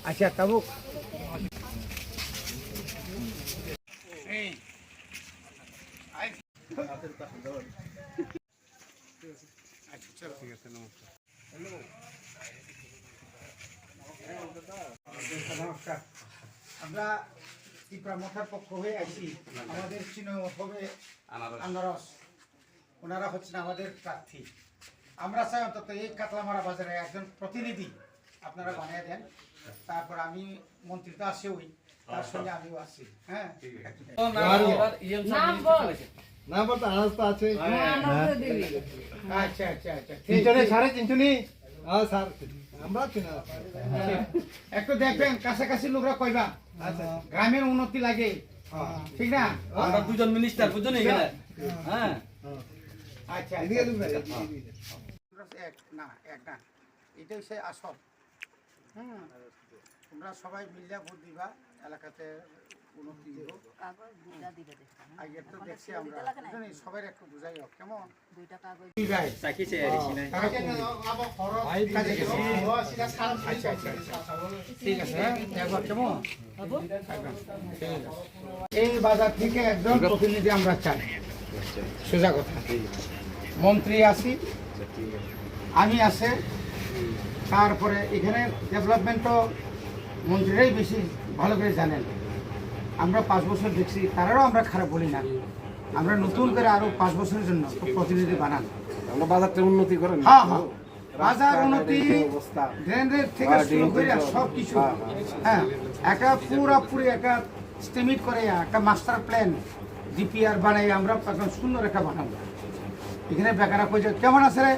আচ্ছা তাবুক ঠিক আছে নমস্কার আমরা ত্রিপুরা মথার পক্ষ হয়ে আছি আমাদের চিহ্ন হবে আনারস ওনারা হচ্ছেন আমাদের প্রার্থী আমরা চাই অন্তত এই কাতলামারা বাজারে একজন প্রতিনিধি আপনারা বানিয়ে দেন তারপর আমি মন্ত্রী তো আসি ওই তার সঙ্গে আমিও আসি হ্যাঁ নাম বলতে আনারস তো আছে আচ্ছা আচ্ছা আচ্ছা চিন্তনি সারে চিন্তনি হ্যাঁ স্যার আমরা চিনা একটু দেখবেন কাছাকাছি লোকরা কইবা আচ্ছা গ্রামের উন্নতি লাগে ঠিক না আমরা দুজন মিনিস্টার বুঝছেন এখানে হ্যাঁ আচ্ছা এদিকে তুমি এক না এটাই হচ্ছে আসল তোমরা সবাই মিলে ভোট দিবা এলাকাতে উন্নতি আগে তো দেখছি আমরা সবাই একটু বুঝাই হোক কেমন ঠিক আছে কেমন এই বাজার থেকে একজন প্রতিনিধি আমরা চাই সোজা কথা মন্ত্রী আছি আমি আছে তারপরে এখানে ডেভেলপমেন্টও মন্ত্রীরাই বেশি ভালো করে জানেন আমরা 5 বছর দেখছি তারাও আমরা খারাপ বলি না আমরা নতুন করে আরো 5 বছরের জন্য প্রতিনিধি বানান আমরা বাজারটা উন্নতি করেন হ্যাঁ হ্যাঁ বাজার উন্নতি ড্রেনের থেকে শুরু করে সব কিছু হ্যাঁ একটা পুরোপুরি একটা স্টেমিট করে একটা মাস্টার প্ল্যান ডিপিআর বানাই আমরা একদম সুন্দর একটা বানাবো এখানে বেকারা কই কেমন আছে রে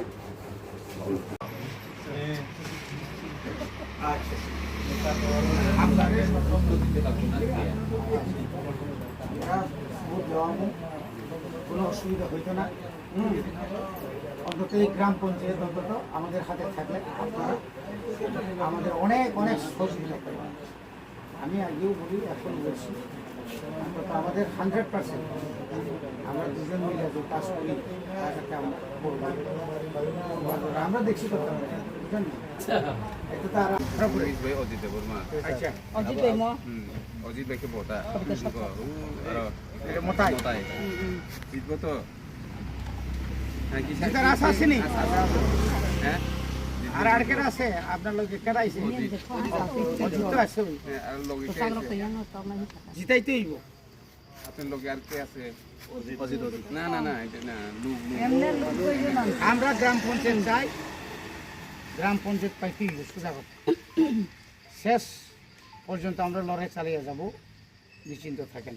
কোনো অসুবিধা হইতো না অন্তত এই গ্রাম পঞ্চায়েত অন্তত আমাদের হাতে থাকলে আপনারা আমাদের অনেক অনেক সহযোগিতা করবেন আমি আগেও বলি এখন বলছি অন্তত আমাদের 100% আমরা দুজন মিলে যে কাজ করি তাকে আমরা করবো আমরা দেখছি তো বুঝলেন একটু তারা অজিত বর্মা আচ্ছা অজিত ভাইকে বতা মোটাই বুঝবো তো যেটার আশা আসেনি হ্যাঁ আর আড়কেরা আছে আপনার লোকে কেডা আইছে অজিত তো আছে আর লগে জিতাইতে হইব আপনার লগে আর কে আছে না না না এটা না লুক আমরা গ্রাম পঞ্চায়েত যাই গ্রাম পঞ্চায়েত পাইতে সোজা কথা শেষ পর্যন্ত আমরা লড়াই চালিয়ে যাব নিশ্চিন্ত থাকেন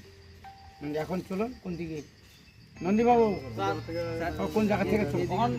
এখন চলুন কোন দিকে নন্দীবাবু কোন জায়গা থেকে চলুন